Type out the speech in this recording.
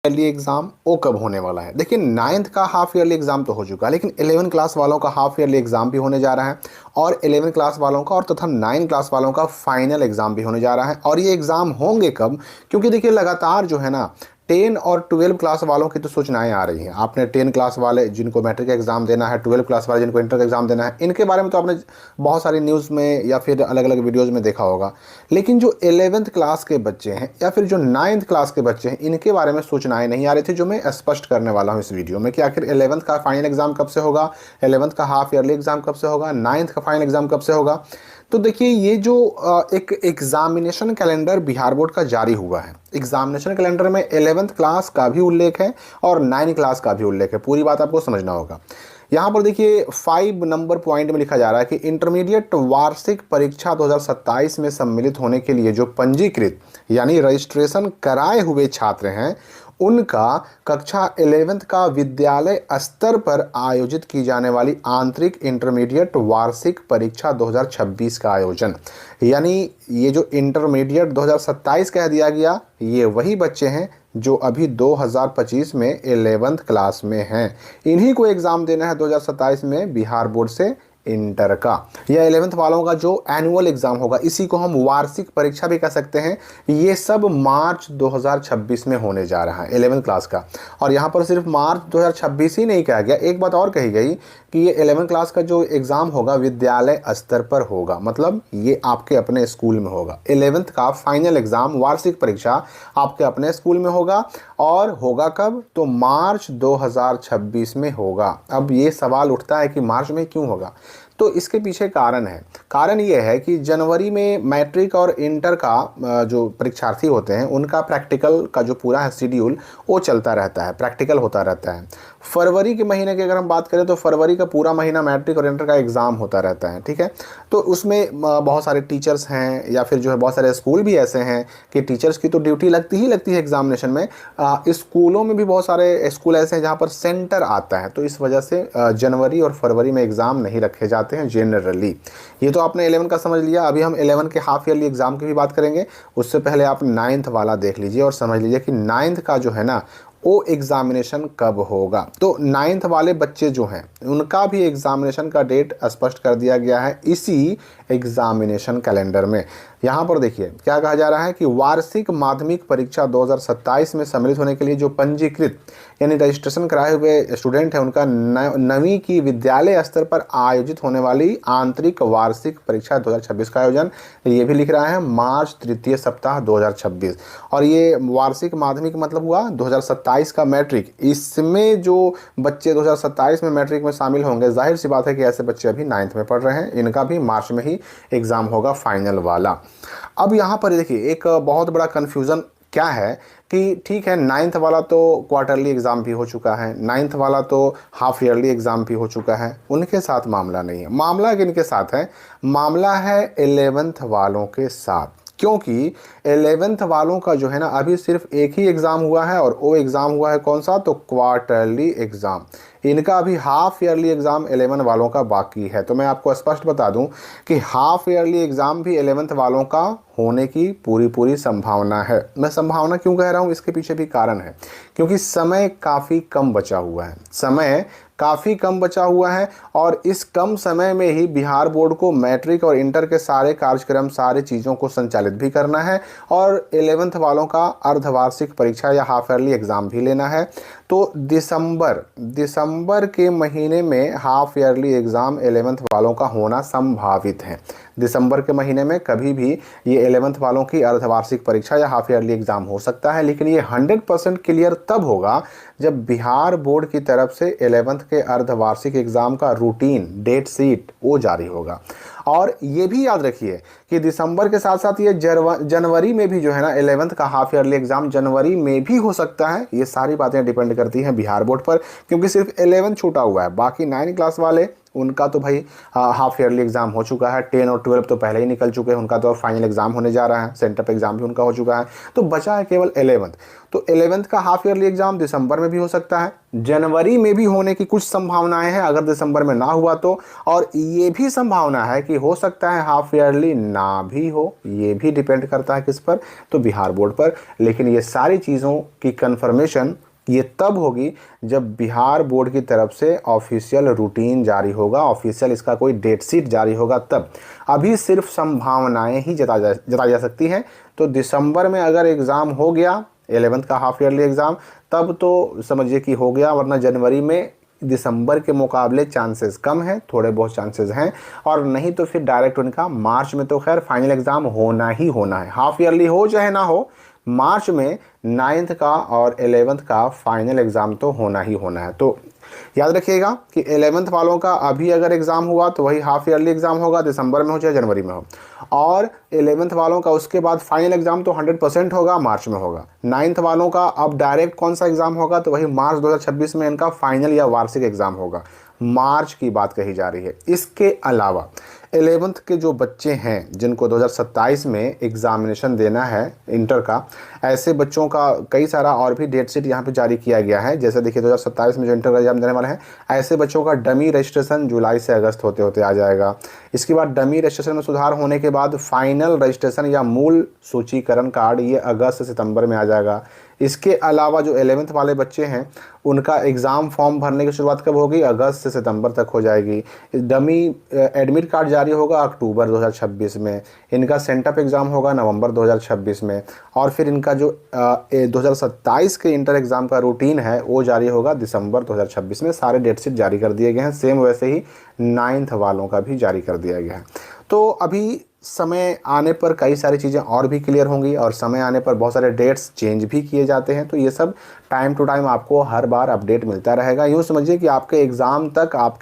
Yearly exam वो कब होने वाला है। देखिए, नाइन्थ का हाफ ईयरली एग्जाम तो हो चुका है, लेकिन 11 क्लास वालों का हाफ ईयरली एग्जाम भी होने जा रहा है, और 11 क्लास वालों का और तथा 9 क्लास वालों का फाइनल एग्जाम भी होने जा रहा है। और ये एग्जाम होंगे कब? क्योंकि देखिए, लगातार जो है ना 10 और 12 क्लास वालों की तो सूचनाएं आ रही हैं। आपने 10 क्लास वाले जिनको मैट्रिक का एग्जाम देना है, 12 क्लास वाले जिनको इंटर का एग्जाम देना है, इनके बारे में तो आपने बहुत सारी न्यूज़ में या फिर अलग अलग वीडियोज़ में देखा होगा। लेकिन जो 11th क्लास के बच्चे हैं या फिर जो 9th क्लास के बच्चे हैं, इनके बारे में सूचनाएं नहीं आ रही थी, जो मैं स्पष्ट करने वाला हूं इस वीडियो में कि आखिर 11th का फाइनल एग्जाम कब से होगा, 11th का हाफ ईयरली एग्जाम कब से होगा, 9th का फाइनल एग्जाम कब से होगा। तो देखिए, ये जो एक एग्जामिनेशन कैलेंडर बिहार बोर्ड का जारी हुआ है, एग्जामिनेशन कैलेंडर में 11th क्लास का भी उल्लेख है और 9 क्लास का भी उल्लेख है। पूरी बात आपको समझना होगा। यहाँ पर देखिए 5 नंबर पॉइंट में लिखा जा रहा है कि इंटरमीडिएट वार्षिक परीक्षा 2027 में सम्मिलित होने के लिए जो पंजीकृत यानी रजिस्ट्रेशन कराए हुए छात्र हैं, उनका कक्षा 11th का विद्यालय स्तर पर आयोजित की जाने वाली आंतरिक इंटरमीडिएट वार्षिक परीक्षा 2026 का आयोजन, यानी ये जो इंटरमीडिएट 2027 कह दिया गया, ये वही बच्चे हैं जो अभी 2025 में 11th क्लास में हैं। इन्हीं को एग्ज़ाम देना है 2027 में बिहार बोर्ड से इंटर का। या 11th वालों का जो एनुअल एग्जाम होगा, इसी को हम वार्षिक परीक्षा भी कह सकते हैं। ये सब मार्च 2026 में होने जा रहा है 11th क्लास का। और यहाँ पर सिर्फ मार्च 2026 ही नहीं कहा गया, एक बात और कही गई कि ये 11th क्लास का जो एग्ज़ाम होगा विद्यालय स्तर पर होगा, मतलब ये आपके अपने स्कूल में होगा। 11th का फाइनल एग्ज़ाम वार्षिक परीक्षा आपके अपने स्कूल में होगा, और होगा कब? तो मार्च 2026 में होगा। अब ये सवाल उठता है कि मार्च में क्यों होगा? तो इसके पीछे कारण है। कारण ये है कि जनवरी में मैट्रिक और इंटर का जो परीक्षार्थी होते हैं, उनका प्रैक्टिकल का जो पूरा है शेड्यूल, वो चलता रहता है, प्रैक्टिकल होता रहता है। फरवरी के महीने की अगर हम बात करें तो फरवरी का पूरा महीना मैट्रिक और इंटर का एग्ज़ाम होता रहता है, ठीक है। तो उसमें बहुत सारे टीचर्स हैं या फिर जो है बहुत सारे स्कूल भी ऐसे हैं कि टीचर्स की तो ड्यूटी लगती ही लगती है एग्जामिनेशन में। स्कूलों में भी बहुत सारे स्कूल ऐसे हैं जहाँ पर सेंटर आता है, तो इस वजह से जनवरी और फरवरी में एग्ज़ाम नहीं रखे जाते हैं जनरली। ये तो आपने 11 का समझ लिया। अभी हम 11 के हाफ ईयरली एग्ज़ाम की भी बात करेंगे। उससे पहले आप 9th वाला देख लीजिए और समझ लीजिए कि 9th का जो है ना वो एग्ज़ामिनेशन कब होगा। तो 9th वाले बच्चे जो हैं, उनका भी एग्ज़ामिनेशन का डेट स्पष्ट कर दिया गया है इसी एग्ज़ामिनेशन कैलेंडर में। यहाँ पर देखिए क्या कहा जा रहा है कि वार्षिक माध्यमिक परीक्षा 2027 में सम्मिलित होने के लिए जो पंजीकृत यानी रजिस्ट्रेशन कराए हुए स्टूडेंट हैं, उनका 9वीं की विद्यालय स्तर पर आयोजित होने वाली आंतरिक वार्षिक परीक्षा 2026 का आयोजन, ये भी लिख रहा है मार्च तृतीय सप्ताह 2026। और ये वार्षिक माध्यमिक मतलब हुआ 2027 का मैट्रिक। इसमें जो बच्चे 2027 में मैट्रिक में शामिल होंगे, जाहिर सी बात है कि ऐसे बच्चे अभी 9th में पढ़ रहे हैं, इनका भी मार्च में ही एग्ज़ाम होगा फाइनल वाला। अब यहाँ पर देखिए एक बहुत बड़ा कन्फ्यूज़न क्या है कि ठीक है, 9th वाला तो क्वार्टरली एग्ज़ाम भी हो चुका है, 9th वाला तो हाफ ईयरली एग्ज़ाम भी हो चुका है, उनके साथ मामला नहीं है। मामला किनके साथ है? मामला है 11th वालों के साथ, क्योंकि 11th वालों का जो है ना अभी सिर्फ एक ही एग्ज़ाम हुआ है, और वो एग्ज़ाम हुआ है कौन सा? तो क्वार्टरली एग्ज़ाम। इनका अभी हाफ ईयरली एग्ज़ाम 11 वालों का बाकी है। तो मैं आपको स्पष्ट बता दूं कि हाफ ईयरली एग्ज़ाम भी 11th वालों का होने की पूरी संभावना है। मैं संभावना क्यों कह रहा हूं, इसके पीछे भी कारण है, क्योंकि समय काफ़ी कम बचा हुआ है। समय काफ़ी कम बचा हुआ है, और इस कम समय में ही बिहार बोर्ड को मैट्रिक और इंटर के सारे कार्यक्रम, सारी चीज़ों को संचालित भी करना है, और 11th वालों का अर्धवार्षिक परीक्षा या हाफ ईयरली एग्ज़ाम भी लेना है। तो दिसंबर के महीने में हाफ ईयरली एग्ज़ाम 11th वालों का होना संभावित है। दिसंबर के महीने में कभी भी ये 11th वालों की अर्धवार्षिक परीक्षा या हाफ ईयरली एग्ज़ाम हो सकता है, लेकिन ये 100% क्लियर तब होगा जब बिहार बोर्ड की तरफ से 11th के अर्धवार्षिक एग्ज़ाम का रूटीन डेट शीट वो जारी होगा। और ये भी याद रखिए कि दिसंबर के साथ साथ ये जनवरी में भी जो है ना 11th का हाफ ईयरली एग्ज़ाम जनवरी में भी हो सकता है। ये सारी बातें डिपेंड करती हैं बिहार बोर्ड पर, क्योंकि सिर्फ 11 छूटा हुआ है, बाकी 9 क्लास वाले उनका तो भाई हाफ ईयरली एग्जाम हो चुका है। 10 और 12 तो पहले ही निकल चुके हैं, उनका तो अब फाइनल एग्जाम होने जा रहा है, सेंटअप एग्जाम भी उनका हो चुका है। तो बचा है केवल 11th। तो 11th का हाफ ईयरली एग्जाम दिसंबर में भी हो सकता है, जनवरी में भी होने की कुछ संभावनाएं हैं अगर दिसंबर में ना हुआ तो, और ये भी संभावना है कि हो सकता है हाफ ईयरली ना भी हो। ये भी डिपेंड करता है किस पर, तो बिहार बोर्ड पर। लेकिन ये सारी चीज़ों की कंफर्मेशन ये तब होगी जब बिहार बोर्ड की तरफ से ऑफिशियल रूटीन जारी होगा, ऑफिशियल इसका कोई डेट शीट जारी होगा तब। अभी सिर्फ संभावनाएं ही जताई जा सकती हैं। तो दिसंबर में अगर एग्ज़ाम हो गया 11th का हाफ ईयरली एग्ज़ाम, तब तो समझिए कि हो गया, वरना जनवरी में दिसंबर के मुकाबले चांसेस कम हैं, थोड़े बहुत चांसेस हैं। और नहीं तो फिर डायरेक्ट उनका मार्च में तो खैर फाइनल एग्ज़ाम होना ही होना है, हाफ ईयरली हो चाहे ना हो, मार्च में 9th का और 11th का फाइनल एग्ज़ाम तो होना ही होना है। तो याद रखिएगा कि 11th वालों का अभी अगर एग्ज़ाम हुआ तो वही हाफ ईयरली एग्ज़ाम होगा, दिसंबर में हो चाहे जनवरी में हो। और 11th वालों का उसके बाद फाइनल एग्ज़ाम तो 100% होगा, मार्च में होगा। 9th वालों का अब डायरेक्ट कौन सा एग्ज़ाम होगा, तो वही मार्च 2026 में इनका फाइनल या वार्षिक एग्ज़ाम होगा, मार्च की बात कही जा रही है। इसके अलावा 11th के जो बच्चे हैं जिनको 2027 में एग्ज़ामिनेशन देना है इंटर का, ऐसे बच्चों का कई सारा और भी डेट शीट यहाँ पे जारी किया गया है। जैसे देखिए 2027 में जो इंटर का एग्ज़ाम देने वाले हैं, ऐसे बच्चों का डमी रजिस्ट्रेशन जुलाई से अगस्त होते होते आ जाएगा। इसके बाद डमी रजिस्ट्रेशन में सुधार होने के बाद फाइनल रजिस्ट्रेशन या मूल सूचीकरण कार्ड ये अगस्त से सितंबर में आ जाएगा। इसके अलावा जो 11th वाले बच्चे हैं उनका एग्ज़ाम फॉर्म भरने की शुरुआत कब होगी, अगस्त से सितंबर तक हो जाएगी। डमी एडमिट कार्ड जारी होगा अक्टूबर 2026 में, इनका सेंटअप एग्ज़ाम होगा नवंबर 2026 में, और फिर इनका जो 2027 के इंटर एग्ज़ाम का रूटीन है वो जारी होगा दिसंबर 2026 में। सारे डेट शीट जारी कर दिए गए हैं, सेम वैसे ही 9th वालों का भी जारी कर दिया गया है। तो अभी समय आने पर कई सारी चीज़ें और भी क्लियर होंगी, और समय आने पर बहुत सारे डेट्स चेंज भी किए जाते हैं। तो ये सब टाइम टू टाइम आपको हर बार अपडेट मिलता रहेगा। यूँ समझिए कि आपके एग्ज़ाम तक आप